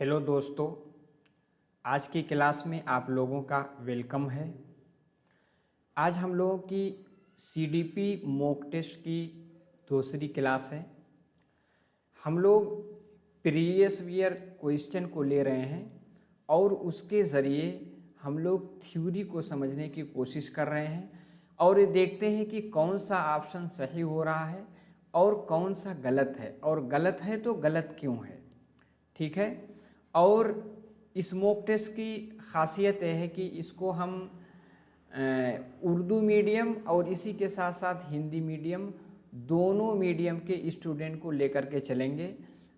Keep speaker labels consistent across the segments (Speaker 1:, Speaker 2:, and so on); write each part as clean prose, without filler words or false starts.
Speaker 1: Hello दोस्तों, आज की क्लास में आप लोगों का वेलकम है। आज हम लोगों की सीडीपी मॉक टेस्ट की दूसरी क्लास है। हम लोग प्रीवियस ईयर क्वेश्चन को ले रहे हैं और उसके ज़रिए हम लोग थ्योरी को समझने की कोशिश कर रहे हैं और ये देखते हैं कि कौन सा ऑप्शन सही हो रहा है और कौन सा गलत है, और गलत है तो गलत क्यों है। ठीक है। और इस मॉक टेस्ट की खासियत यह है कि इसको हम उर्दू मीडियम और इसी के साथ साथ हिंदी मीडियम दोनों मीडियम के स्टूडेंट को लेकर के चलेंगे।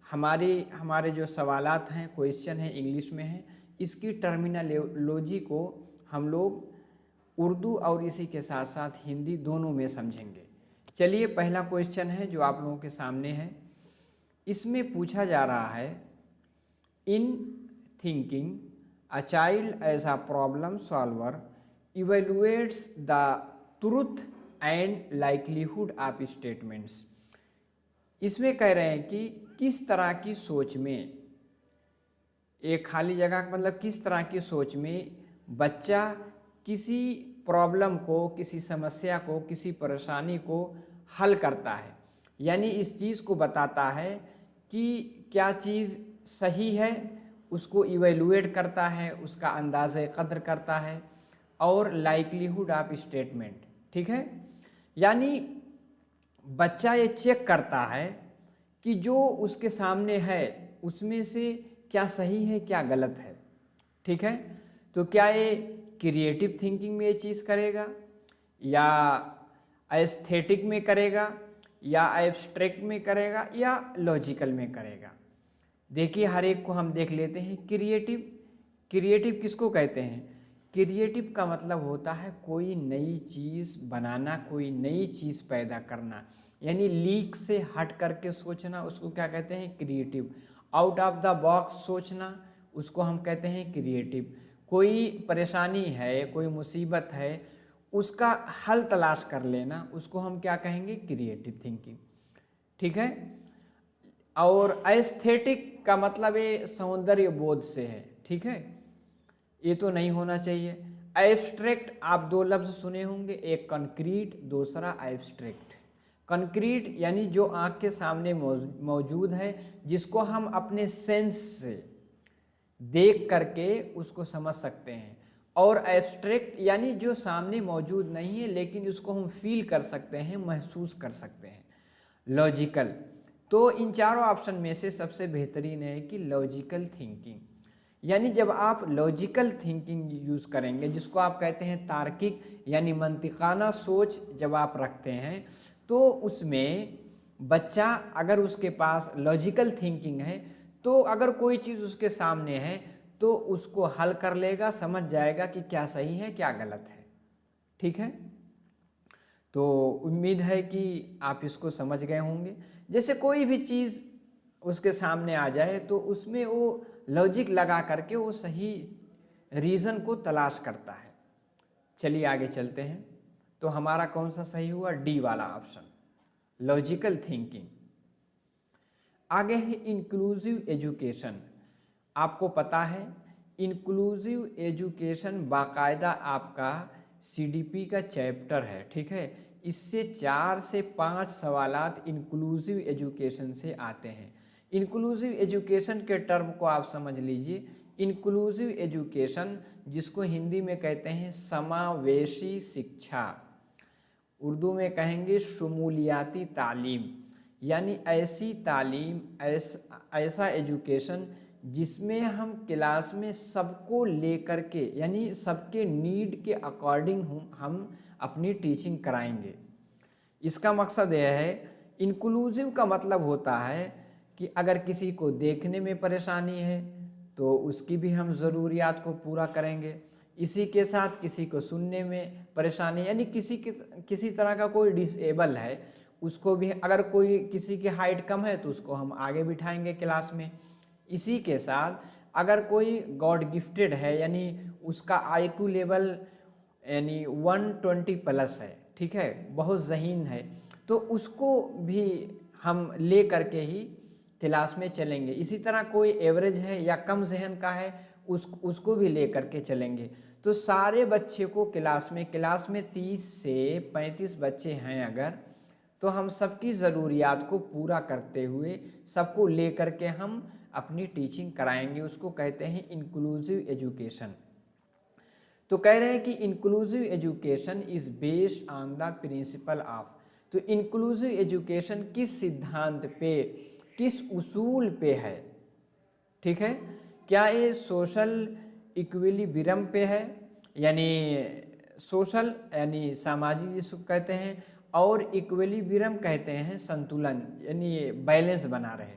Speaker 1: हमारे जो सवालात हैं, क्वेश्चन हैं, इंग्लिश में हैं। इसकी टर्मिनोलॉजी को हम लोग उर्दू और इसी के साथ साथ हिंदी दोनों में समझेंगे। चलिए, पहला क्वेश्चन है जो आप लोगों के सामने है। इसमें पूछा जा रहा है, in thinking a child as a problem solver evaluates the truth and likelihood of statements. इसमें कह रहे हैं कि किस तरह की सोच में, एक खाली जगह का मतलब किस तरह की सोच में बच्चा किसी प्रॉब्लम को, किसी समस्या को, किसी परेशानी को हल करता है, यानी इस चीज़ को बताता है कि क्या चीज़ सही है, उसको इवेलुएट करता है, उसका अंदाज़े कद्र करता है, और लाइकलीहुड ऑफ स्टेटमेंट। ठीक है, यानी बच्चा ये चेक करता है कि जो उसके सामने है उसमें से क्या सही है, क्या गलत है। ठीक है, तो क्या ये क्रिएटिव थिंकिंग में ये चीज़ करेगा, या एस्थेटिक में करेगा, या एब्स्ट्रैक्ट में करेगा, या लॉजिकल में करेगा। देखिए, हर एक को हम देख लेते हैं। क्रिएटिव किसको कहते हैं? क्रिएटिव का मतलब होता है कोई नई चीज़ बनाना, कोई नई चीज़ पैदा करना, यानी लीक से हट करके सोचना, उसको क्या कहते हैं? Creative. Out of the box सोचना, उसको हम कहते हैं क्रिएटिव। कोई परेशानी है, कोई मुसीबत है, उसका हल तलाश कर लेना, उसको हम क्या कहेंगे? Creative thinking. ठीक है। और एस्थेटिक का मतलब ये सौंदर्य बोध से है। ठीक है, ये तो नहीं होना चाहिए। एब्स्ट्रैक्ट आप दो लफ्ज़ सुने होंगे, एक कंक्रीट, दूसरा एब्स्ट्रैक्ट। कंक्रीट यानी जो आँख के सामने मौजूद है, जिसको हम अपने सेंस से देख करके उसको समझ सकते हैं। और एब्स्ट्रैक्ट यानी जो सामने मौजूद नहीं है लेकिन उसको हम फील कर सकते हैं, महसूस कर सकते हैं। लॉजिकल, तो इन चारों ऑप्शन में से सबसे बेहतरीन है कि लॉजिकल थिंकिंग। यानी जब आप लॉजिकल थिंकिंग यूज़ करेंगे, जिसको आप कहते हैं तार्किक यानी मंतिकाना सोच, जब आप रखते हैं तो उसमें बच्चा, अगर उसके पास लॉजिकल थिंकिंग है तो अगर कोई चीज़ उसके सामने है तो उसको हल कर लेगा, समझ जाएगा कि क्या सही है, क्या गलत है। ठीक है, तो उम्मीद है कि आप इसको समझ गए होंगे। जैसे कोई भी चीज़ उसके सामने आ जाए तो उसमें वो लॉजिक लगा करके वो सही रीज़न को तलाश करता है। चलिए आगे चलते हैं। तो हमारा कौन सा सही हुआ? डी वाला ऑप्शन, लॉजिकल थिंकिंग। आगे है इंक्लूसिव एजुकेशन। आपको पता है इंक्लूसिव एजुकेशन बाकायदा आपका सीडीपी का चैप्टर है। ठीक है, इससे 4 से 5 सवालात इंक्लूसिव एजुकेशन से आते हैं। इंक्लूसिव एजुकेशन के टर्म को आप समझ लीजिए। इंक्लूसिव एजुकेशन, जिसको हिंदी में कहते हैं समावेशी शिक्षा, उर्दू में कहेंगे शमूलियाती तालीम, यानी ऐसी तालीम, ऐसा एजुकेशन जिसमें हम क्लास में सबको लेकर के, यानी सबके नीड के अकॉर्डिंग हम अपनी टीचिंग कराएंगे। इसका मकसद यह है, इंक्लूसिव का मतलब होता है कि अगर किसी को देखने में परेशानी है तो उसकी भी हम ज़रूरियात को पूरा करेंगे। इसी के साथ किसी को सुनने में परेशानी, यानी किसी तरह का कोई डिसेबल है, उसको भी, अगर कोई किसी की हाइट कम है तो उसको हम आगे बिठाएंगे क्लास में। इसी के साथ अगर कोई गॉड गिफ्टेड है, यानी उसका आईक्यू लेवल यानी 120 प्लस है, ठीक है, बहुत ज़हीन है, तो उसको भी हम ले करके ही क्लास में चलेंगे। इसी तरह कोई एवरेज है या कम जहन का है उसको भी लेकर के चलेंगे। तो सारे बच्चे को क्लास में 30 से 35 बच्चे हैं अगर, तो हम सबकी ज़रूरियात को पूरा करते हुए सबको लेकर के हम अपनी टीचिंग कराएंगे। उसको कहते हैं इंक्लूसिव एजुकेशन। तो कह रहे हैं कि inclusive education is based on the principle of. तो इंक्लूसिव एजुकेशन किस सिद्धांत पे, किस उसूल पे है, ठीक है? क्या ये सोशल इक्विलिब्रियम पे है, यानी सोशल यानी सामाजिक जिसको कहते हैं, और इक्विलिब्रियम कहते हैं संतुलन, यानी बैलेंस बना रहे।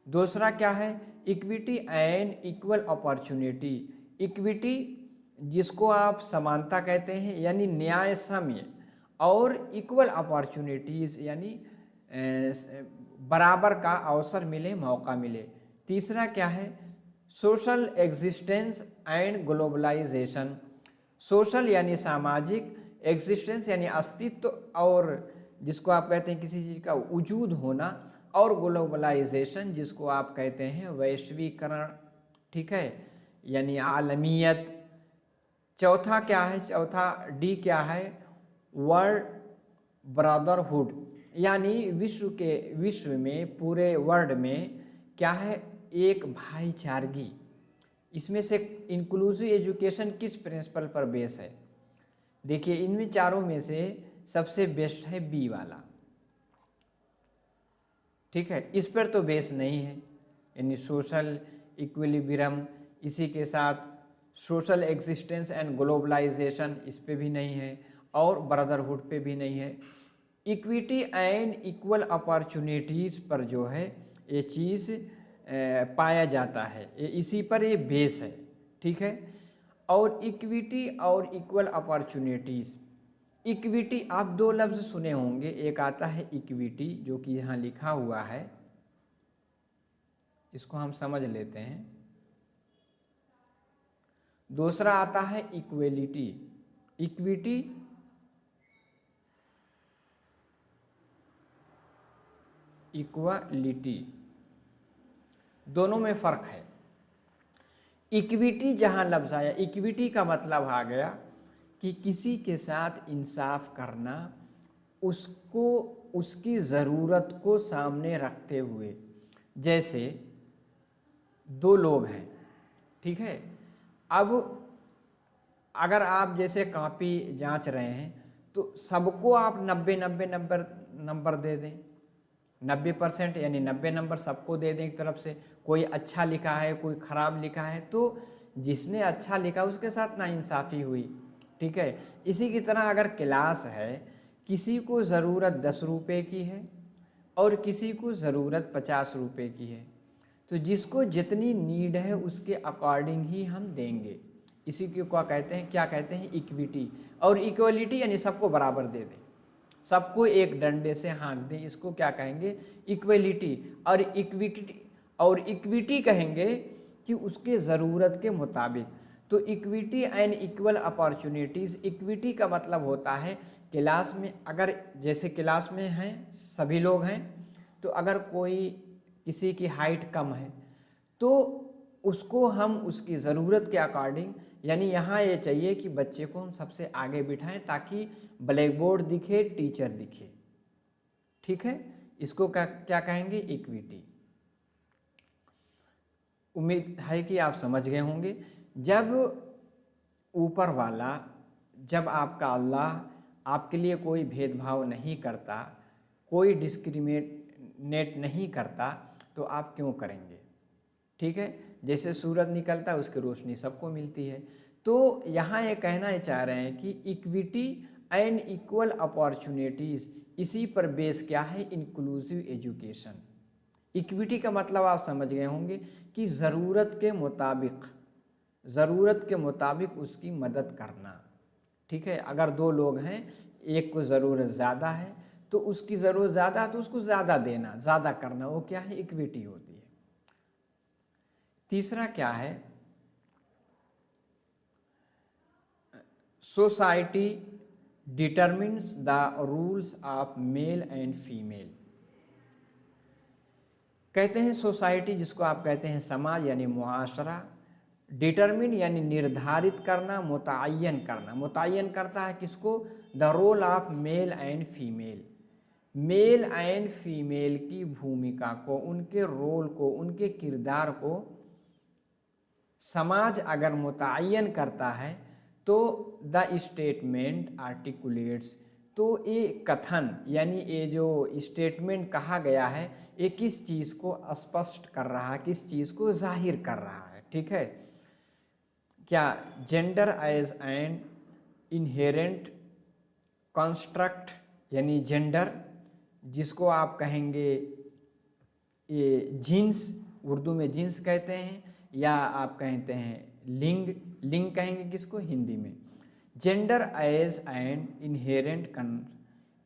Speaker 1: दूसरा क्या है, equity and equal opportunity. Equity जिसको आप समानता कहते हैं, यानी न्याय साम्य, और इक्वल अपॉर्चुनिटीज़ यानी बराबर का अवसर मिले, मौका मिले। तीसरा क्या है, social existence and globalization. Social यानी सामाजिक, एग्जिस्टेंस यानी अस्तित्व, और जिसको आप कहते हैं किसी चीज़ का वजूद होना, और ग्लोबलाइजेशन जिसको आप कहते हैं वैश्वीकरण, ठीक है, यानी आलमियत। चौथा क्या है, चौथा डी क्या है, वर्ल्ड ब्रदरहुड, यानी विश्व में, पूरे वर्ल्ड में क्या है, एक भाईचारगी। इसमें से इंक्लूसिव एजुकेशन किस प्रिंसिपल पर बेस है? देखिए इनमें चारों में से सबसे बेस्ट है बी वाला, ठीक है, इस पर तो बेस नहीं है, यानी सोशल इक्विलिब्रियम, इसी के साथ सोशल एग्जिस्टेंस एंड ग्लोबलाइजेशन, इस पे भी नहीं है, और ब्रदरहुड पे भी नहीं है। इक्विटी एंड इक्वल अपॉर्चुनिटीज़ पर जो है ये चीज़ पाया जाता है, इसी पर ये बेस है, ठीक है। और इक्विटी और इक्वल अपॉर्चुनिटीज़, इक्विटी आप दो लफ्ज़ सुने होंगे, एक आता है इक्विटी जो कि यहाँ लिखा हुआ है, इसको हम समझ लेते हैं। दूसरा आता है इक्वेलिटी। इक्विटी इक्वालिटी, दोनों में फ़र्क है। इक्विटी जहाँ लफ्ज़ आया, इक्विटी का मतलब आ गया कि किसी के साथ इंसाफ करना, उसको उसकी ज़रूरत को सामने रखते हुए। जैसे दो लोग हैं, ठीक है, अब अगर आप जैसे कॉपी जांच रहे हैं तो सबको आप 90 नंबर दे दें, 90%, यानी 90 नंबर सबको दे दें एक तरफ से। कोई अच्छा लिखा है, कोई ख़राब लिखा है, तो जिसने अच्छा लिखा उसके साथ नाइंसाफ़ी हुई, ठीक है। इसी की तरह अगर क्लास है, किसी को ज़रूरत 10 रुपये की है और किसी को ज़रूरत 50 रुपये की है, तो जिसको जितनी नीड है उसके अकॉर्डिंग ही हम देंगे। इसी को क्या कहते हैं, इक्विटी। और इक्वलिटी यानी सबको बराबर दे दें, सबको एक डंडे से हाँक दें, इसको क्या कहेंगे, इक्वलिटी। और इक्विटी कहेंगे कि उसके ज़रूरत के मुताबिक। तो equity and equal opportunities, equity का मतलब होता है क्लास में, अगर जैसे क्लास में हैं सभी लोग हैं, तो अगर कोई किसी की हाइट कम है तो उसको हम उसकी ज़रूरत के अकॉर्डिंग, यानी यहाँ ये चाहिए कि बच्चे को हम सबसे आगे बिठाएं ताकि ब्लैक बोर्ड दिखे, टीचर दिखे, ठीक है। इसको क्या कहेंगे, इक्विटी। उम्मीद है कि आप समझ गए होंगे। जब ऊपर वाला, जब आपका अल्लाह आपके लिए कोई भेदभाव नहीं करता, कोई डिस्क्रिमिनेट नहीं करता, तो आप क्यों करेंगे, ठीक है। जैसे सूरज निकलता है उसकी रोशनी सबको मिलती है। तो यहाँ ये कहना चाह रहे हैं कि इक्विटी एंड इक्वल अपॉर्चुनिटीज़, इसी पर बेस क्या है, इंक्लूसिव एजुकेशन। इक्विटी का मतलब आप समझ गए होंगे कि ज़रूरत के मुताबिक उसकी मदद करना, ठीक है। अगर दो लोग हैं, एक को ज़रूरत ज़्यादा है तो उसकी ज़रूरत ज़्यादा है तो उसको ज़्यादा देना, ज़्यादा करना, वो क्या है, इक्विटी होती है। तीसरा क्या है, society determines the rules of male and female. कहते हैं सोसाइटी, जिसको आप कहते हैं समाज यानी मुआशरा। डिटरमिन यानी निर्धारित करना, मुतय्यन करना। मुतय्यन करता है किसको? The role of male and female. Male and female की भूमिका को, उनके रोल को, उनके किरदार को समाज अगर मुतय्यन करता है तो द स्टेटमेंट आर्टिकुलेट्स, तो ये कथन यानी ये जो स्टेटमेंट कहा गया है ये किस चीज़ को स्पष्ट कर रहा है, किस चीज़ को जाहिर कर रहा है। ठीक है, क्या? Gender as an inherent construct, यानी जेंडर जिसको आप कहेंगे ये जीन्स, उर्दू में जीन्स कहते हैं, या आप कहते हैं लिंग। लिंग कहेंगे किसको? हिंदी में। Gender as an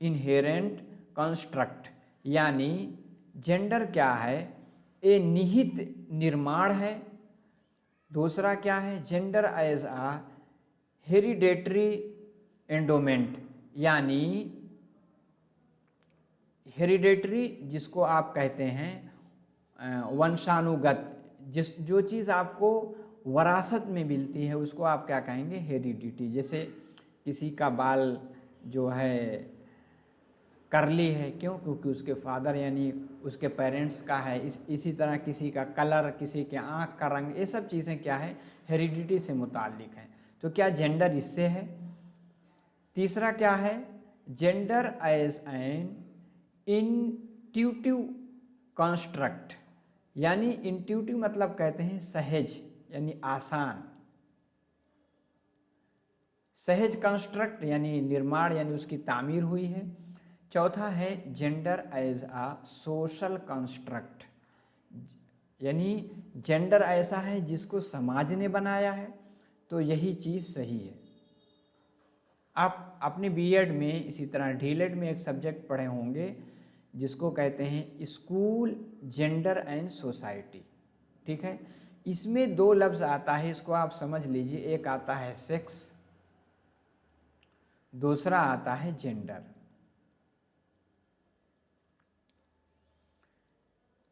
Speaker 1: inherent construct, यानी जेंडर क्या है? ए निहित निर्माण है। दूसरा क्या है? Gender as a hereditary endowment, यानी हेरिडेटरी जिसको आप कहते हैं वंशानुगत, जो चीज़ आपको वरासत में मिलती है उसको आप क्या कहेंगे? हेरिडिटी। जैसे किसी का बाल जो है करली है, क्यों? क्योंकि उसके फादर यानी उसके पेरेंट्स का है। इसी तरह किसी का कलर, किसी के आँख का रंग, ये सब चीज़ें क्या है? हेरिडिटी से मुताल्लिक हैं। तो क्या जेंडर इससे है? तीसरा क्या है? Gender as an intuitive construct, यानी इंट्यूटिव मतलब कहते हैं सहज यानी आसान। सहज कंस्ट्रक्ट यानी निर्माण, यानी उसकी तामीर हुई है। चौथा है जेंडर एज आ सोशल कंस्ट्रक्ट, यानी जेंडर ऐसा है जिसको समाज ने बनाया है, तो यही चीज़ सही है। आप अपने बीएड में, इसी तरह डीएलएड में एक सब्जेक्ट पढ़े होंगे जिसको कहते हैं स्कूल जेंडर एंड सोसाइटी। ठीक है, इसमें दो लफ्ज़ आता है, इसको आप समझ लीजिए। एक आता है सेक्स, दूसरा आता है जेंडर।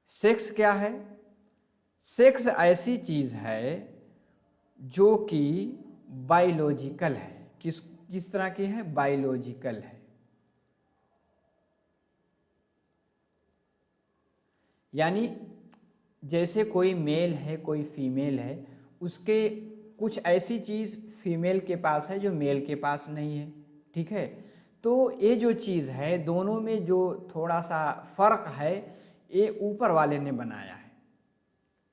Speaker 1: सेक्स क्या है? सेक्स ऐसी चीज़ है जो कि बायोलॉजिकल है। किस तरह की है? बायोलॉजिकल है। यानी जैसे कोई मेल है, कोई फीमेल है, उसके कुछ ऐसी चीज़ फीमेल के पास है जो मेल के पास नहीं है। ठीक है, तो ये जो चीज़ है, दोनों में जो थोड़ा सा फर्क है, ये ऊपर वाले ने बनाया है।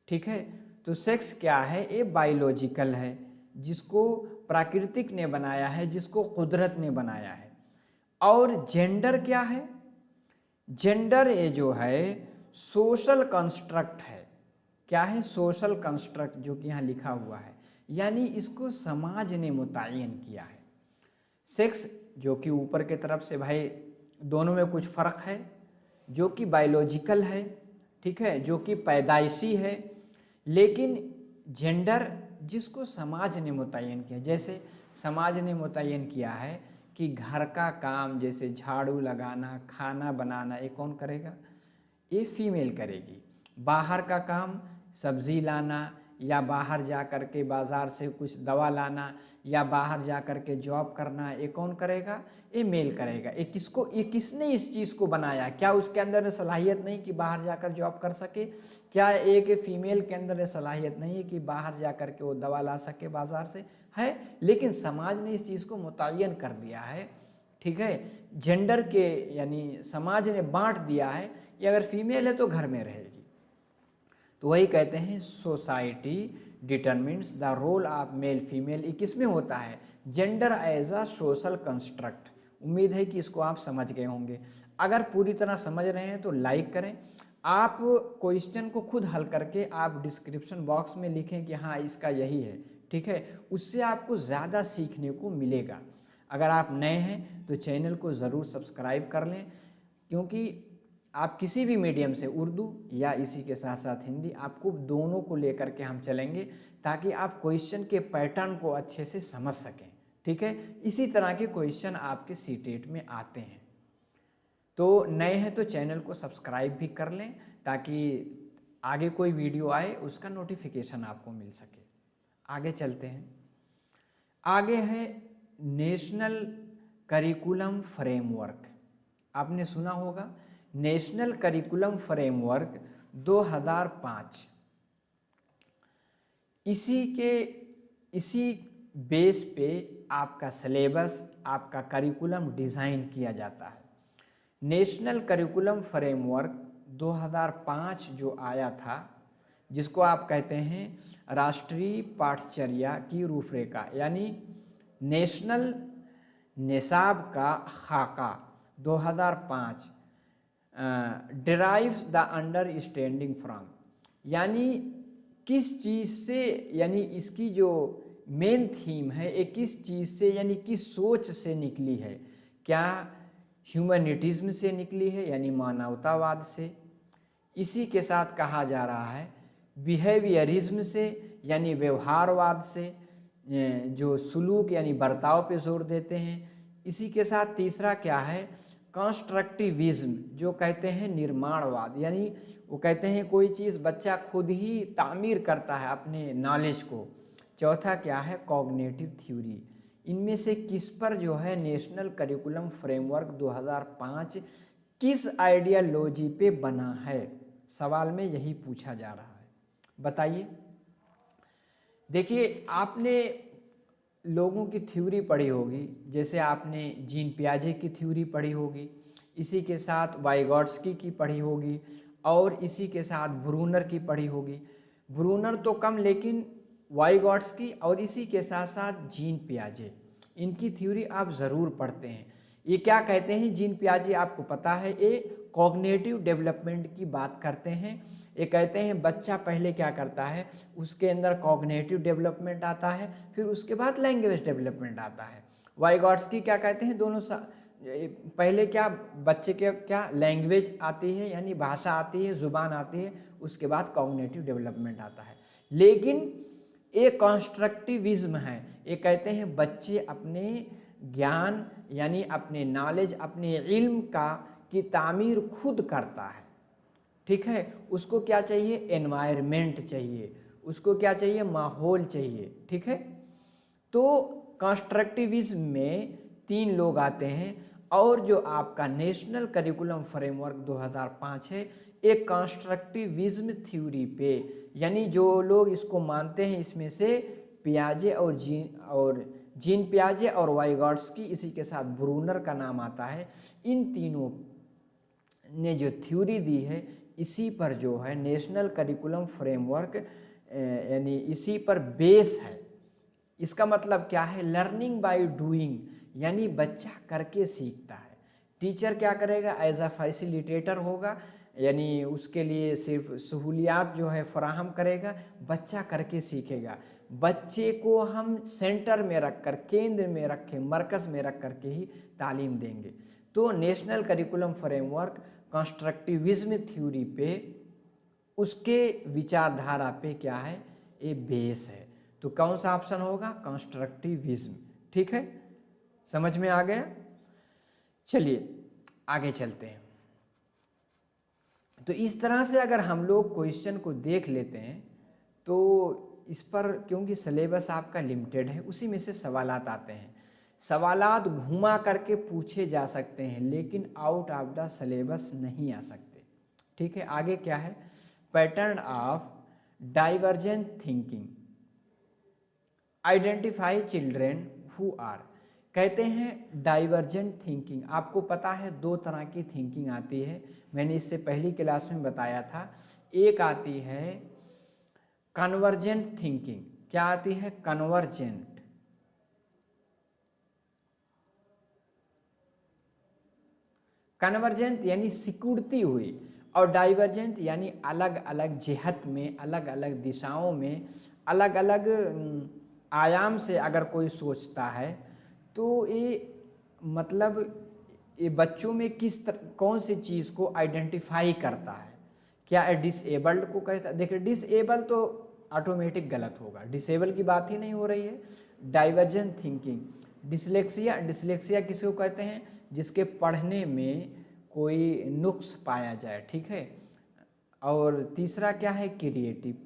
Speaker 1: ठीक है, तो सेक्स क्या है? ये बायोलॉजिकल है, जिसको प्राकृतिक ने बनाया है, जिसको कुदरत ने बनाया है। और जेंडर क्या है? जेंडर ये जो है सोशल कंस्ट्रक्ट है। क्या है? सोशल कंस्ट्रक्ट, जो कि यहाँ लिखा हुआ है, यानी इसको समाज ने मुतय्यन किया है। सेक्स जो कि ऊपर के तरफ से, भाई दोनों में कुछ फ़र्क है, जो कि बायोलॉजिकल है, ठीक है, जो कि पैदाइशी है। लेकिन जेंडर जिसको समाज ने मुतय्यन किया, जैसे समाज ने मुतय्यन किया है कि घर का काम जैसे झाड़ू लगाना, खाना बनाना, ये कौन करेगा? ये फीमेल करेगी। बाहर का काम सब्ज़ी लाना, या बाहर जा कर के बाज़ार से कुछ दवा लाना, या बाहर जा कर के जॉब करना, ये कौन करेगा? ये मेल करेगा। ये किसने इस चीज़ को बनाया? क्या उसके अंदर सलाहियत नहीं कि बाहर जाकर जॉब कर सके? क्या एक फीमेल के अंदर सलाहियत नहीं है कि बाहर जा कर के वो दवा ला सके बाज़ार से? है, लेकिन समाज ने इस चीज़ को मुतय्यन कर दिया है। ठीक है, जेंडर के यानी समाज ने बांट दिया है कि अगर फीमेल है तो घर में रहेगी। तो वही कहते हैं society determines the role of male female. ये किस में होता है? Gender as a social construct. उम्मीद है कि इसको आप समझ गए होंगे। अगर पूरी तरह समझ रहे हैं तो लाइक करें। आप क्वेश्चन को खुद हल करके आप डिस्क्रिप्शन बॉक्स में लिखें कि हाँ इसका यही है। ठीक है, उससे आपको ज़्यादा सीखने को मिलेगा। अगर आप नए हैं तो चैनल को ज़रूर सब्सक्राइब कर लें, क्योंकि आप किसी भी मीडियम से, उर्दू या इसी के साथ साथ हिंदी, आपको दोनों को लेकर के हम चलेंगे ताकि आप क्वेश्चन के पैटर्न को अच्छे से समझ सकें। ठीक है, इसी तरह के क्वेश्चन आपके सीटेट में आते हैं। तो नए हैं तो चैनल को सब्सक्राइब भी कर लें ताकि आगे कोई वीडियो आए उसका नोटिफिकेशन आपको मिल सके। आगे चलते हैं। आगे है नेशनल करिकुलम फ्रेमवर्क। आपने सुना होगा नेशनल करिकुलम फ्रेमवर्क 2005। इसी बेस पे आपका सिलेबस, आपका करिकुलम डिज़ाइन किया जाता है। नेशनल करिकुलम फ्रेमवर्क 2005 जो आया था, जिसको आप कहते हैं राष्ट्रीय पाठचर्या की रूपरेखा, यानी नेशनल निसाब का खाका 2005 डिराइव्स द अंडरस्टैंडिंग फ्रॉम, यानी किस चीज़ से, यानी इसकी जो मेन थीम है ये किस चीज़ से, यानी किस सोच से निकली है। क्या ह्यूमैनिटिज्म से निकली है, यानी मानवतावाद से। इसी के साथ कहा जा रहा है बिहेवियरिज्म से, यानी व्यवहारवाद से, जो सुलूक यानी बर्ताव पे जोर देते हैं। इसी के साथ तीसरा क्या है, कंस्ट्रक्टिविज्म, जो कहते हैं निर्माणवाद, यानी वो कहते हैं कोई चीज़ बच्चा खुद ही तामीर करता है अपने नॉलेज को। चौथा क्या है, कॉग्निटिव थ्योरी। इनमें से किस पर जो है नेशनल करिकुलम फ्रेमवर्क 2005 किस आइडियालॉजी पे बना है, सवाल में यही पूछा जा रहा है, बताइए। देखिए, आपने लोगों की थ्योरी पढ़ी होगी, जैसे आपने जीन पियाजे की थ्योरी पढ़ी होगी, इसी के साथ वाइगॉट्स्की की पढ़ी होगी, और इसी के साथ ब्रूनर की पढ़ी होगी। ब्रूनर तो कम, लेकिन वाइगॉट्स्की और इसी के साथ साथ जीन पियाजे, इनकी थ्योरी आप ज़रूर पढ़ते हैं। ये क्या कहते हैं, जीन पियाजे आपको पता है, ये कॉग्निटिव डेवलपमेंट की बात करते हैं। ये कहते हैं बच्चा पहले क्या करता है, उसके अंदर कॉग्निटिव डेवलपमेंट आता है, फिर उसके बाद लैंग्वेज डेवलपमेंट आता है। वाइगॉट्स्की क्या कहते हैं, दोनों पहले क्या बच्चे के क्या लैंग्वेज आती है, यानी भाषा आती है, ज़ुबान आती है, उसके बाद कॉग्निटिव डेवलपमेंट आता है। लेकिन एक कंस्ट्रक्टिविज्म है, ये कहते हैं बच्चे अपने ज्ञान यानी अपने नॉलेज, अपने इल्म की तामीर खुद करता है। ठीक है, उसको क्या चाहिए, एनवायरनमेंट चाहिए, उसको क्या चाहिए, माहौल चाहिए। ठीक है, तो कंस्ट्रक्टिविज्म में 3 लोग आते हैं, और जो आपका नेशनल करिकुलम फ्रेमवर्क 2005 है, एक कंस्ट्रक्टिविज्म थ्योरी पे, यानी जो लोग इसको मानते हैं, इसमें से पियाजे और जीन पियाजे और वाइगॉट्स्की, इसी के साथ ब्रूनर का नाम आता है। इन तीनों ने जो थ्योरी दी है, इसी पर जो है नेशनल करिकुलम फ्रेमवर्क, यानी इसी पर बेस है। इसका मतलब क्या है, लर्निंग बाय डूइंग, यानी बच्चा करके सीखता है। टीचर क्या करेगा, एज अ फैसिलिटेटर होगा, यानी उसके लिए सिर्फ सहूलियात जो है फराहम करेगा, बच्चा करके सीखेगा। बच्चे को हम सेंटर में रखकर, केंद्र में रख के, मरकज़ में रख कर के ही तालीम देंगे। तो national curriculum framework constructivism theory पे, उसके विचारधारा पे क्या है, ये बेस है। तो कौन सा ऑप्शन होगा, कंस्ट्रक्टिविज्म। ठीक है, समझ में आ गया। चलिए आगे चलते हैं। तो इस तरह से अगर हम लोग क्वेश्चन को देख लेते हैं, तो इस पर क्योंकि सिलेबस आपका लिमिटेड है, उसी में से सवालात आते हैं। सवालात घुमा करके पूछे जा सकते हैं, लेकिन आउट ऑफ द सिलेबस नहीं आ सकते। ठीक है, आगे क्या है, pattern of divergent thinking, identify children who are. कहते हैं डाइवर्जेंट थिंकिंग, आपको पता है 2 तरह की थिंकिंग आती है, मैंने इससे पहली क्लास में बताया था। एक आती है कन्वर्जेंट थिंकिंग। क्या आती है, कन्वर्जेंट, कन्वर्जेंट यानी सिकुड़ती हुई, और डाइवर्जेंट यानी अलग अलग जिहत में, अलग अलग दिशाओं में, अलग अलग आयाम से अगर कोई सोचता है, तो ये मतलब ये बच्चों में कौन सी चीज़ को आइडेंटिफाई करता है। क्या है, डिसेबल्ड को कहता है। देखिए, डिसेबल तो ऑटोमेटिक गलत होगा, डिसेबल की बात ही नहीं हो रही है। डाइवर्जेंट थिंकिंग, डिसलेक्सिया, डिसलेक्सिया किसको कहते हैं, जिसके पढ़ने में कोई नुक्स पाया जाए। ठीक है, और तीसरा क्या है क्रिएटिव।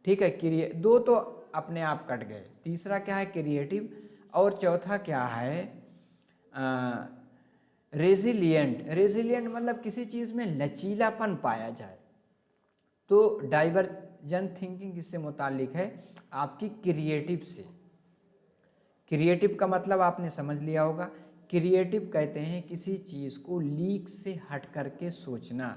Speaker 1: ठीक है, दो तो अपने आप कट गए। तीसरा क्या है क्रिएटिव और चौथा क्या है रेजिलिएंट। रेजिलिएंट मतलब किसी चीज़ में लचीलापन पाया जाए। तो डाइवर्जेंट थिंकिंग इससे मुतालिक है आपकी क्रिएटिव से। क्रिएटिव का मतलब आपने समझ लिया होगा। क्रिएटिव कहते हैं किसी चीज़ को लीक से हट करके सोचना।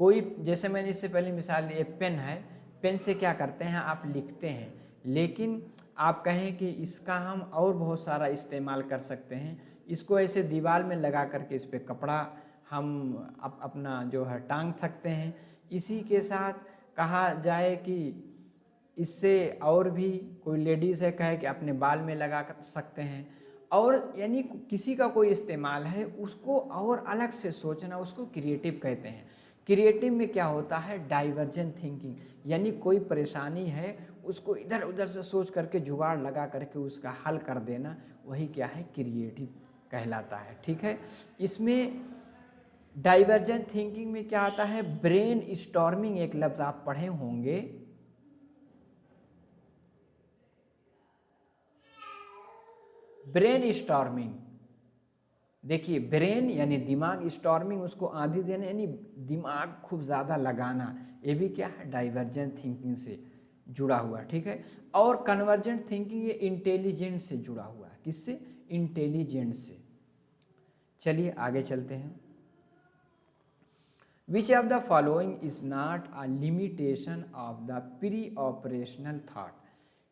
Speaker 1: कोई, जैसे मैंने इससे पहले मिसाल ली, पेन है, पेन से क्या करते हैं आप लिखते हैं, लेकिन आप कहें कि इसका हम और बहुत सारा इस्तेमाल कर सकते हैं। इसको ऐसे दीवार में लगा करके इस पर कपड़ा हम अपना जो है टांग सकते हैं। इसी के साथ कहा जाए कि इससे और भी कोई लेडीज़ है कहे कि अपने बाल में लगा सकते हैं, और यानी किसी का कोई इस्तेमाल है उसको और अलग से सोचना, उसको क्रिएटिव कहते हैं। क्रिएटिव में क्या होता है डाइवर्जेंट थिंकिंग, यानी कोई परेशानी है उसको इधर उधर से सोच करके जुगाड़ लगा करके उसका हल कर देना, वही क्या है क्रिएटिव कहलाता है। ठीक है, इसमें डाइवर्जेंट थिंकिंग में क्या आता है ब्रेन स्टॉर्मिंग, एक लफ्ज़ आप पढ़े होंगे। ब्रेन स्टॉर्मिंग, देखिए ब्रेन यानी दिमाग, स्टॉर्मिंग उसको आंधी देना यानी दिमाग खूब ज़्यादा लगाना, ये भी क्या है डाइवर्जेंट थिंकिंग से जुड़ा हुआ। ठीक है, और कन्वर्जेंट थिंकिंग ये इंटेलिजेंट से जुड़ा हुआ है। किससे? इंटेलिजेंट से। चलिए आगे चलते हैं। Which of the following is not a limitation of the pre operational thought.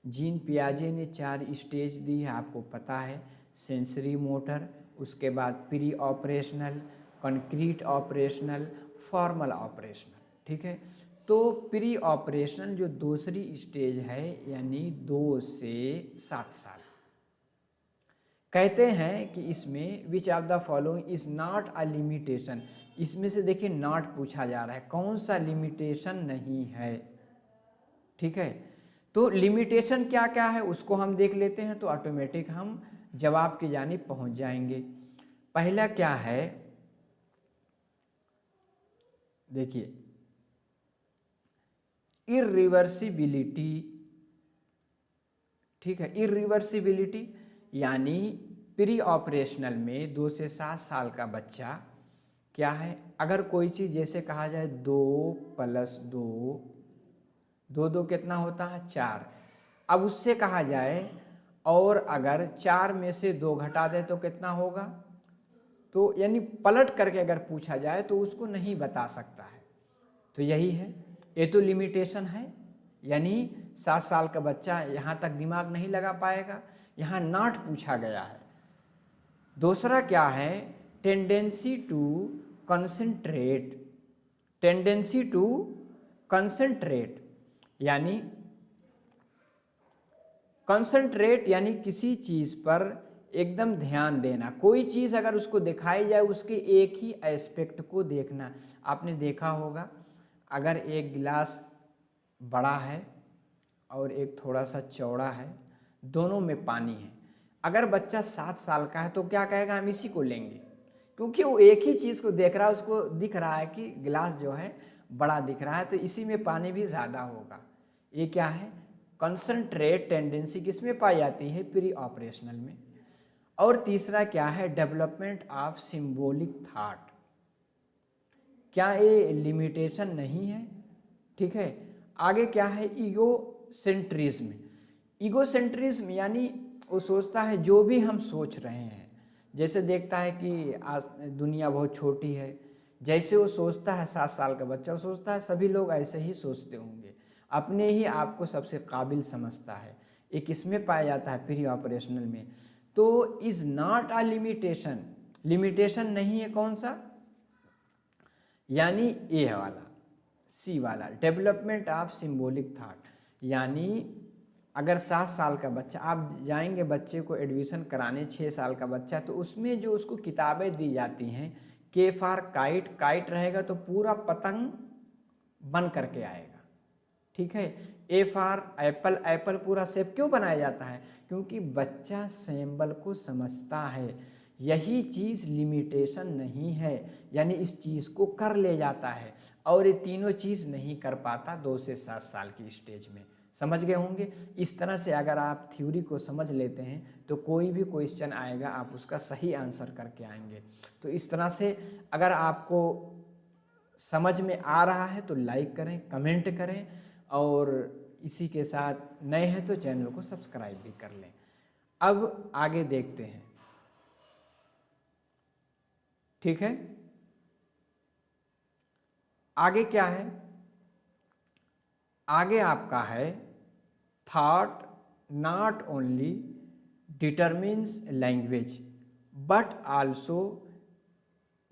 Speaker 1: Jean पियाजे ने 4 स्टेज दी है, आपको पता है। सेंसरी मोटर, उसके बाद pre operational, concrete operational, formal operational. ठीक है, तो प्री ऑपरेशनल जो दूसरी स्टेज है यानी 2 से 7 साल, कहते हैं कि इसमें विच of the following is not a limitation. इसमें से देखिए नॉट पूछा जा रहा है, कौन सा लिमिटेशन नहीं है। ठीक है, तो लिमिटेशन क्या क्या है उसको हम देख लेते हैं, तो ऑटोमेटिक हम जवाब की जानिब पहुंच जाएंगे। पहला क्या है, देखिए इरिवर्सिबिलिटी। ठीक है, इरिवर्सिबिलिटी यानी प्री ऑपरेशनल में 2 से 7 साल का बच्चा क्या है, अगर कोई चीज़ जैसे कहा जाए 2 + 2, 2 2 कितना होता है 4। अब उससे कहा जाए और अगर 4 में से 2 घटा दे तो कितना होगा, तो यानी पलट करके अगर पूछा जाए तो उसको नहीं बता सकता है। तो यही है, ये तो लिमिटेशन है, यानी 7 साल का बच्चा यहाँ तक दिमाग नहीं लगा पाएगा, यहाँ नॉट पूछा गया है। दूसरा क्या है tendency to concentrate. Tendency to concentrate यानी कंसंट्रेट यानी किसी चीज़ पर एकदम ध्यान देना। कोई चीज़ अगर उसको दिखाई जाए उसके एक ही एस्पेक्ट को देखना। आपने देखा होगा अगर एक गिलास बड़ा है और एक थोड़ा सा चौड़ा है, दोनों में पानी है, अगर बच्चा 7 साल का है तो क्या कहेगा हम इसी को लेंगे, क्योंकि वो एक ही चीज़ को देख रहा है, उसको दिख रहा है कि गिलास जो है बड़ा दिख रहा है तो इसी में पानी भी ज़्यादा होगा। ये क्या है कंसंट्रेट टेंडेंसी किस में पाई जाती है प्री ऑपरेशनल में। और तीसरा क्या है डेवलपमेंट ऑफ सिंबॉलिक थॉट। क्या ये लिमिटेशन नहीं है? ठीक है, आगे क्या है ईगोसेंट्रिज्म। ईगोसेंट्रिज्म यानी वो सोचता है जो भी हम सोच रहे हैं, जैसे देखता है कि आज दुनिया बहुत छोटी है, जैसे वो सोचता है 7 साल का बच्चा, वो सोचता है सभी लोग ऐसे ही सोचते होंगे, अपने ही आप को सबसे काबिल समझता है। एक इसमें पाया जाता है प्री ऑपरेशनल में। तो is not a limitation, limitation नहीं है कौन सा, यानी ए वाला सी वाला डेवलपमेंट ऑफ सिंबॉलिक थॉट। यानी अगर 7 साल का बच्चा, आप जाएंगे बच्चे को एडमिशन कराने 6 साल का बच्चा, तो उसमें जो उसको किताबें दी जाती हैं के फॉर काइट, काइट रहेगा तो पूरा पतंग बन करके आएगा। ठीक है, ए फॉर एप्पल, एप्पल पूरा शेप क्यों बनाया जाता है, क्योंकि बच्चा सिंबल को समझता है। यही चीज़ लिमिटेशन नहीं है, यानी इस चीज़ को कर ले जाता है और ये तीनों चीज़ नहीं कर पाता 2 से 7 साल की स्टेज में। समझ गए होंगे। इस तरह से अगर आप थ्योरी को समझ लेते हैं तो कोई भी क्वेश्चन आएगा आप उसका सही आंसर करके आएंगे। तो इस तरह से अगर आपको समझ में आ रहा है तो लाइक करें, कमेंट करें और इसी के साथ नए हैं तो चैनल को सब्सक्राइब भी कर लें। अब आगे देखते हैं, ठीक है। आगे क्या है, आगे आपका है thought not only determines language but also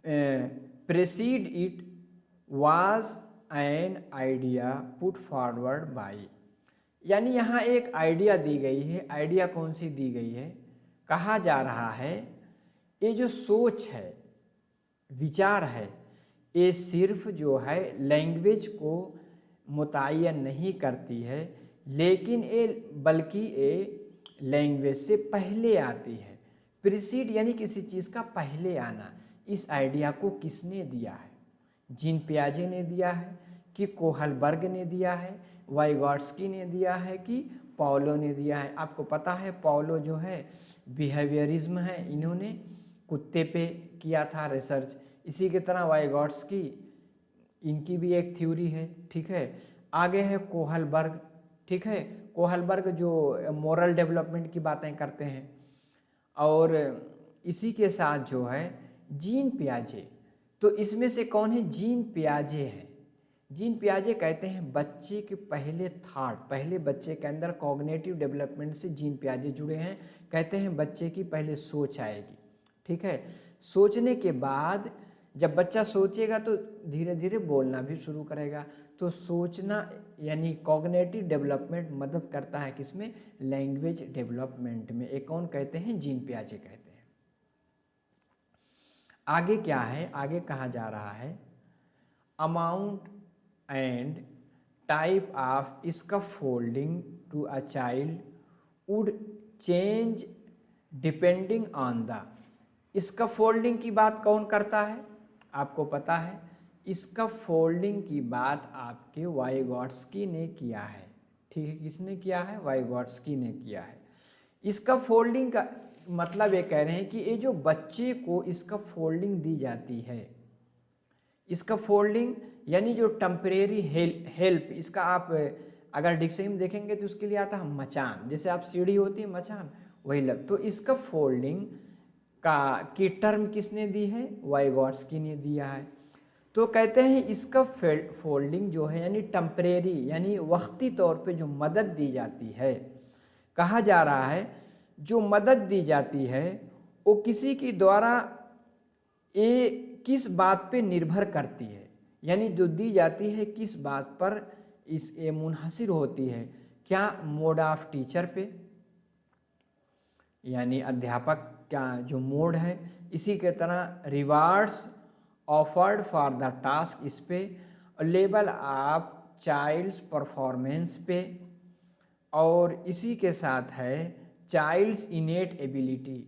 Speaker 1: precede it was an idea put forward by. यानी यहाँ एक आइडिया दी गई है। आइडिया कौन सी दी गई है? कहा जा रहा है ये जो सोच है, विचार है, ये सिर्फ जो है लैंग्वेज को मुतय्यन नहीं करती है, लेकिन ये बल्कि ये लैंग्वेज से पहले आती है। प्रीसीड यानी किसी चीज़ का पहले आना। इस आइडिया को किसने दिया है? जीन पियाजे ने दिया है कि कोहलबर्ग ने दिया है, वाइगॉट्स्की ने दिया है कि पॉलो ने दिया है? आपको पता है पॉलो जो है बिहेवियरिज्म है, इन्होंने कुत्ते पे किया था रिसर्च। इसी की तरह वाइगॉट्स्की, इनकी भी एक थ्योरी है, ठीक है। आगे है कोहलबर्ग, ठीक है। कोहलबर्ग जो मोरल डेवलपमेंट की बातें करते हैं। और इसी के साथ जो है जीन पियाजे, तो इसमें से कौन है? जीन पियाजे हैं। जीन पियाजे कहते हैं बच्चे के पहले थॉट, पहले बच्चे के अंदर कॉग्निटिव डेवलपमेंट से जीन पियाजे जुड़े हैं। कहते हैं बच्चे की पहले सोच आएगी, ठीक है। सोचने के बाद जब बच्चा सोचेगा तो धीरे धीरे बोलना भी शुरू करेगा। तो सोचना यानी कॉग्निटिव डेवलपमेंट मदद करता है किसमें? लैंग्वेज डेवलपमेंट में। एक कौन कहते हैं? जीन पियाजे कहते हैं। आगे क्या है? आगे कहा जा रहा है amount and type of scaffolding to a child would change depending on the. Scaffolding की बात कौन करता है? आपको पता है स्कैफोल्डिंग की बात आपके वाइगॉट्स्की ने किया है, ठीक है। किसने किया है? वाइगॉट्स्की ने किया है। स्कैफोल्डिंग का मतलब ये कह रहे हैं कि ये जो बच्चे को स्कैफोल्डिंग दी जाती है, स्कैफोल्डिंग यानी जो टेम्परेरी हेल्प, इसका आप अगर डिक्शनरी में देखेंगे तो उसके लिए आता है मचान। जैसे आप सीढ़ी होती है मचान, वही लग। तो स्कैफोल्डिंग की टर्म किसने दी है? वाइगॉट्स्की ने दिया है। तो कहते हैं स्कैफोल्डिंग जो है यानी टेम्परेरी यानी वक्ती तौर पे जो मदद दी जाती है, कहा जा रहा है जो मदद दी जाती है वो किसी के द्वारा ये किस बात पे निर्भर करती है, यानी जो दी जाती है किस बात पर इस ये मुनहसिर होती है? क्या मोड ऑफ टीचर पे, यानी अध्यापक का जो मोड है। इसी के तरह rewards offered for the task इस पे, लेवल ऑफ चाइल्ड्स परफॉर्मेंस पे, और इसी के साथ है चाइल्ड्स इनेट एबिलिटी।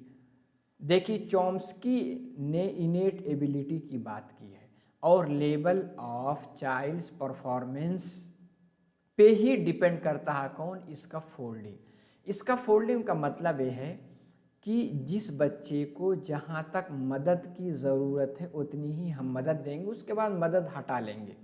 Speaker 1: देखिए चॉम्स्की ने इनेट एबिलिटी की बात की है और लेवल ऑफ चाइल्ड्स परफॉर्मेंस पे ही डिपेंड करता है कौन? इसका फोल्डिंग। इसका फोल्डिंग का मतलब ये है कि जिस बच्चे को जहाँ तक मदद की ज़रूरत है उतनी ही हम मदद देंगे, उसके बाद मदद हटा लेंगे।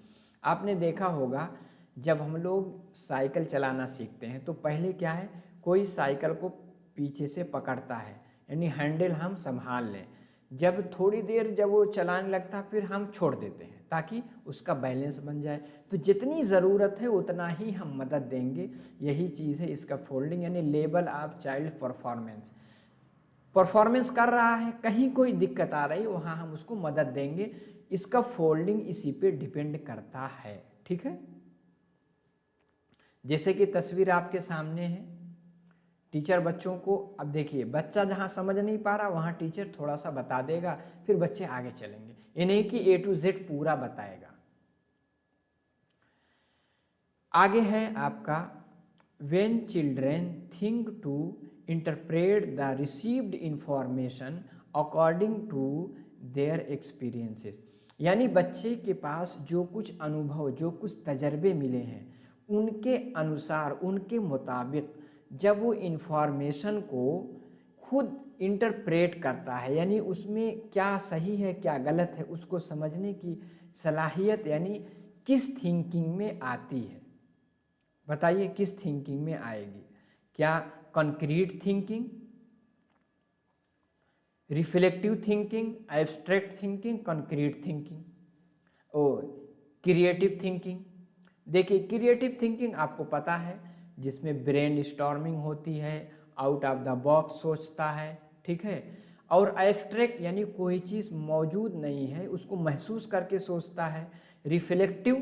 Speaker 1: आपने देखा होगा जब हम लोग साइकिल चलाना सीखते हैं तो पहले क्या है, कोई साइकिल को पीछे से पकड़ता है यानी हैंडल हम संभाल लें। जब थोड़ी देर जब वो चलाने लगता फिर हम छोड़ देते हैं ताकि उसका बैलेंस बन जाए। तो जितनी ज़रूरत है उतना ही हम मदद देंगे। यही चीज़ है इसका फोल्डिंग यानी level of child performance. Performance कर रहा है, कहीं कोई दिक्कत आ रही है, वहाँ हम उसको मदद देंगे। इसका फोल्डिंग इसी पे डिपेंड करता है, ठीक है। जैसे कि तस्वीर आपके सामने है, टीचर बच्चों को, अब देखिए बच्चा जहाँ समझ नहीं पा रहा वहाँ टीचर थोड़ा सा बता देगा, फिर बच्चे आगे चलेंगे। ये नहीं कि A to Z पूरा बताएगा। आगे है आपका when children think to interpret the received information according to their experiences, यानी बच्चे के पास जो कुछ अनुभव, जो कुछ तजर्बे मिले हैं, उनके अनुसार, उनके मुताबिक जब वो इन्फॉर्मेशन को खुद इंटरप्रेट करता है, यानी उसमें क्या सही है क्या गलत है उसको समझने की सलाहियत यानी किस थिंकिंग में आती है। बताइए किस थिंकिंग में आएगी? क्या concrete thinking, reflective thinking, abstract thinking, concrete thinking और क्रिएटिव थिंकिंग? देखिए क्रिएटिव थिंकिंग आपको पता है जिसमें ब्रेन स्टॉर्मिंग होती है, आउट ऑफ द बॉक्स सोचता है, ठीक है। और एब्स्ट्रैक्ट यानी कोई चीज़ मौजूद नहीं है उसको महसूस करके सोचता है। रिफ्लेक्टिव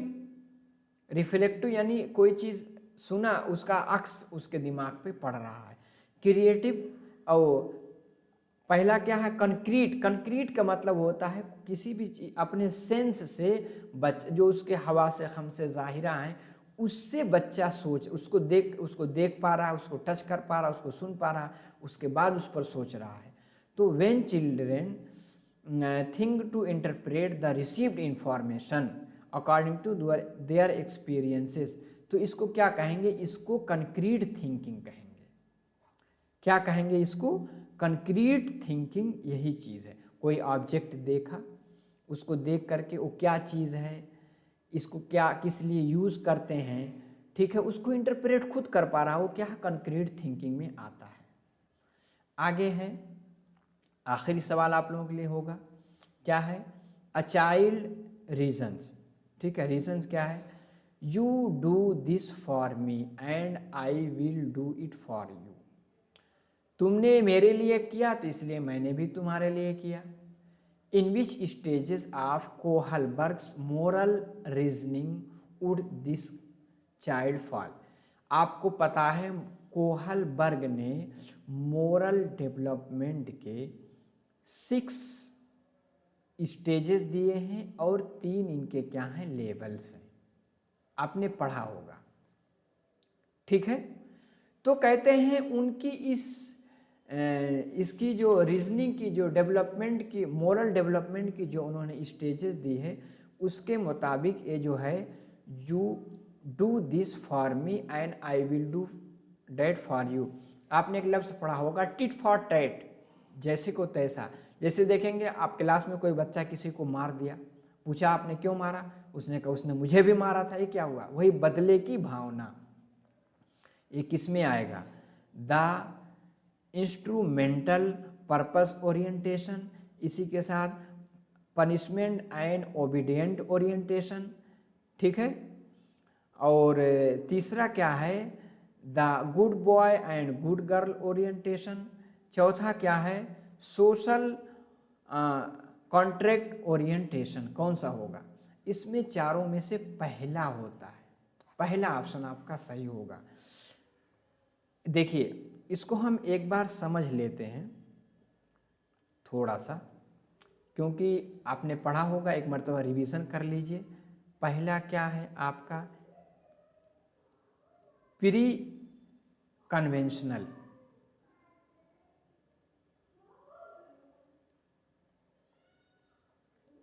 Speaker 1: यानी कोई चीज़ सुना उसका अक्स उसके दिमाग पे पड़ रहा है। क्रिएटिव और पहला क्या है कंक्रीट का मतलब होता है किसी भी चीज अपने सेंस से जो उसके हवा से हमसे ज़ाहिरा हैं उससे बच्चा सोच उसको देख पा रहा है, उसको टच कर पा रहा है, उसको सुन पा रहा है, उसके बाद उस पर सोच रहा है। तो when children think to interpret the received information according to their experiences, तो इसको क्या कहेंगे? इसको कंक्रीट थिंकिंग कहेंगे। क्या कहेंगे इसको? कंक्रीट थिंकिंग यही चीज़ है। कोई ऑब्जेक्ट देखा, उसको देख करके वो क्या चीज़ है, इसको क्या किस लिए यूज़ करते हैं, ठीक है, उसको इंटरप्रेट खुद कर पा रहा हो, क्या कंक्रीट थिंकिंग में आता है। आगे है आखिरी सवाल आप लोगों के लिए होगा, क्या है? अ चाइल्ड रीजन्स, ठीक है, रीजन्स क्या है? You do this for me and I will do it for you. तुमने मेरे लिए किया तो इसलिए मैंने भी तुम्हारे लिए किया। In which stages of Kohlberg's moral reasoning would this child fall? आपको पता है कोहलबर्ग ने मोरल डेवलपमेंट के 6 स्टेजेस दिए हैं और 3 इनके क्या हैं? लेवल्स हैं। आपने पढ़ा होगा, ठीक है। तो कहते हैं उनकी इसकी जो रीजनिंग की जो डेवलपमेंट की मोरल डेवलपमेंट की जो उन्होंने स्टेजेस दी है उसके मुताबिक ये जो है you do this for me and I will do that for you. आपने एक लफ्ज़ पढ़ा होगा टिट फॉर टैट, जैसे को तैसा। जैसे देखेंगे आप क्लास में कोई बच्चा किसी को मार दिया, पूछा आपने क्यों मारा, उसने कहा उसने मुझे भी मारा था, ये क्या हुआ? वही बदले की भावना। ये किस में आएगा? द इंस्ट्रूमेंटल पर्पस ओरिएंटेशन, इसी के साथ पनिशमेंट एंड ओबीडियंट ओरिएंटेशन, ठीक है। और तीसरा क्या है? The good boy and good girl orientation. चौथा क्या है? Social contract orientation. कौन सा होगा? इसमें चारों में से पहला होता है, पहला ऑप्शन आपका सही होगा। देखिए इसको हम एक बार समझ लेते हैं थोड़ा सा, क्योंकि आपने पढ़ा होगा, एक मरतबा रिवीजन कर लीजिए। पहला क्या है आपका? प्री कन्वेंशनल,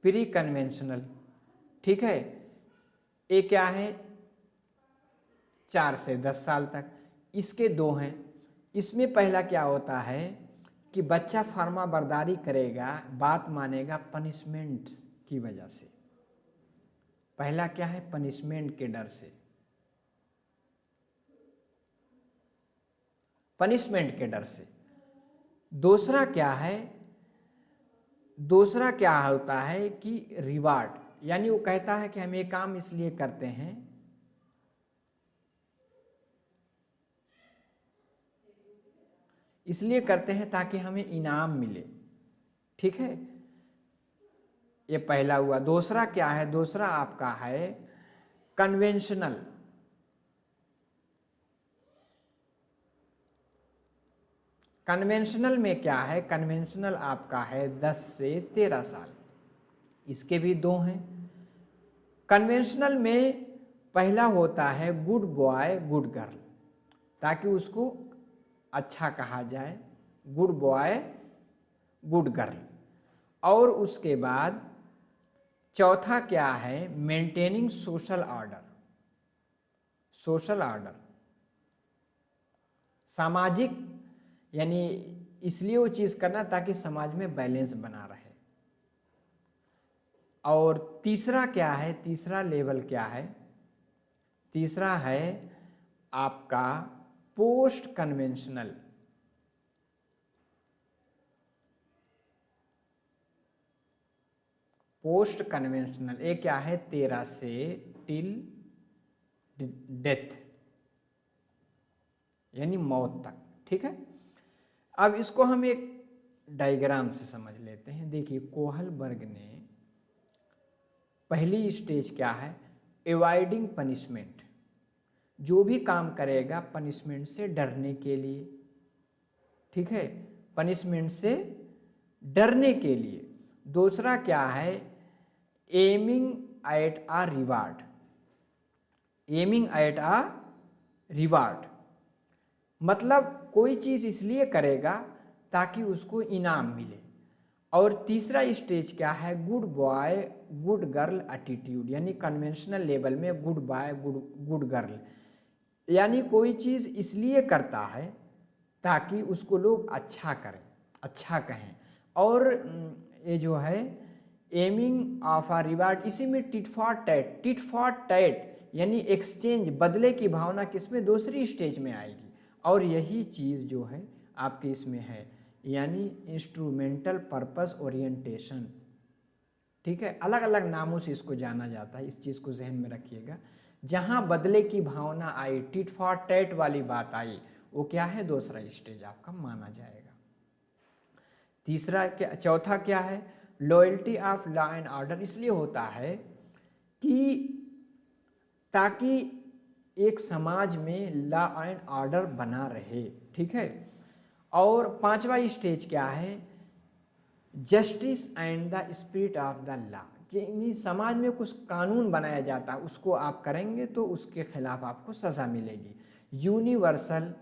Speaker 1: प्री कन्वेंशनल, ठीक है। ये क्या है? 4 से 10 साल तक। इसके 2 हैं। इसमें पहला क्या होता है कि बच्चा फर्मा बरदारी करेगा, बात मानेगा पनिशमेंट की वजह से। पहला क्या है? पनिशमेंट के डर से, पनिशमेंट के डर से। दूसरा क्या है? दूसरा क्या होता है कि रिवार्ड, यानी वो कहता है कि हम ये काम इसलिए करते हैं ताकि हमें इनाम मिले, ठीक है। ये पहला हुआ। दूसरा क्या है? दूसरा आपका है कन्वेंशनल। कन्वेंशनल में क्या है? कन्वेंशनल आपका है 10 से 13 साल। इसके भी 2 हैं। कन्वेंशनल में पहला होता है गुड बॉय गुड गर्ल, ताकि उसको अच्छा कहा जाए, गुड बॉय गुड गर्ल। और उसके बाद चौथा क्या है, maintaining social order. Social order सामाजिक, यानी इसलिए वो चीज़ करना ताकि समाज में बैलेंस बना रहे। और तीसरा क्या है, तीसरा लेवल क्या है, तीसरा है आपका पोस्ट कन्वेंशनल। पोस्ट कन्वेंशनल ये क्या है, 13 से टिल डेथ, यानी मौत तक। ठीक है, अब इसको हम एक डायग्राम से समझ लेते हैं। देखिए कोहलबर्ग ने पहली स्टेज क्या है, एवॉइडिंग पनिशमेंट, जो भी काम करेगा पनिशमेंट से डरने के लिए। ठीक है, पनिशमेंट से डरने के लिए। दूसरा क्या है, aiming at a reward. Aiming at a reward मतलब कोई चीज़ इसलिए करेगा ताकि उसको इनाम मिले। और तीसरा स्टेज क्या है, good boy good girl attitude, यानी कन्वेंशनल लेवल में गुड बॉय गुड गर्ल, यानी कोई चीज़ इसलिए करता है ताकि उसको लोग अच्छा करें, अच्छा कहें। और ये जो है एमिंग ऑफ आ रिवार्ड, इसी में tit for tat, tit for tat यानी एक्सचेंज, बदले की भावना किसमें, दूसरी स्टेज में आएगी। और यही चीज़ जो है आपके इसमें है, यानी इंस्ट्रूमेंटल पर्पस ओरिएंटेशन। ठीक है, अलग अलग नामों से इसको जाना जाता है, इस चीज़ को जहन में रखिएगा। जहाँ बदले की भावना आई, टिट फॉर टैट वाली बात आई, वो क्या है, दूसरा स्टेज आपका माना जाएगा। तीसरा क्या, चौथा क्या है, loyalty of law and order, इसलिए होता है कि ताकि एक समाज में लॉ एंड ऑर्डर बना रहे। ठीक है, और पांचवा स्टेज क्या है, justice and the spirit of the law, कि समाज में कुछ कानून बनाया जाता है, उसको आप करेंगे तो उसके खिलाफ आपको सज़ा मिलेगी। यूनिवर्सल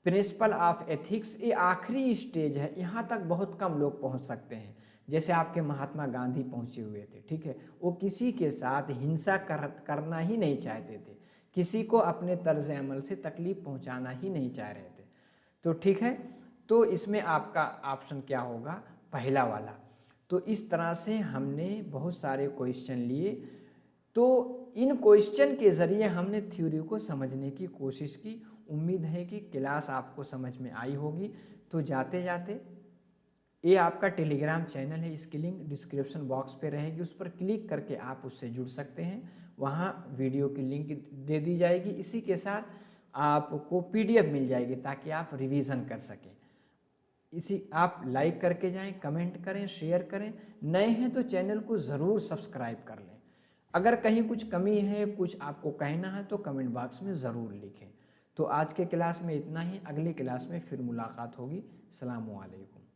Speaker 1: प्रिंसिपल ऑफ एथिक्स, ये आखिरी स्टेज है, यहाँ तक बहुत कम लोग पहुँच सकते हैं। जैसे आपके महात्मा गांधी पहुँचे हुए थे। ठीक है, वो किसी के साथ हिंसा करना ही नहीं चाहते थे, किसी को अपने तर्ज अमल से तकलीफ पहुँचाना ही नहीं चाह रहे थे। तो ठीक है, तो इसमें आपका ऑप्शन क्या होगा, पहला वाला। तो इस तरह से हमने बहुत सारे क्वेश्चन लिए। तो इन क्वेश्चन के ज़रिए हमने थ्योरी को समझने की कोशिश की। उम्मीद है कि क्लास आपको समझ में आई होगी। तो जाते जाते ये आपका टेलीग्राम चैनल है, इसकी लिंक डिस्क्रिप्शन बॉक्स पे रहेगी, उस पर क्लिक करके आप उससे जुड़ सकते हैं। वहाँ वीडियो की लिंक दे दी जाएगी, इसी के साथ आपको PDF मिल जाएगी ताकि आप रिवीजन कर सकें। इसी आप लाइक करके जाएं, कमेंट करें, शेयर करें। नए हैं तो चैनल को ज़रूर सब्सक्राइब कर लें। अगर कहीं कुछ कमी है, कुछ आपको कहना है तो कमेंट बॉक्स में ज़रूर लिखें। तो आज के क्लास में इतना ही, अगली क्लास में फिर मुलाकात होगी। अस्सलामु अलैकुम।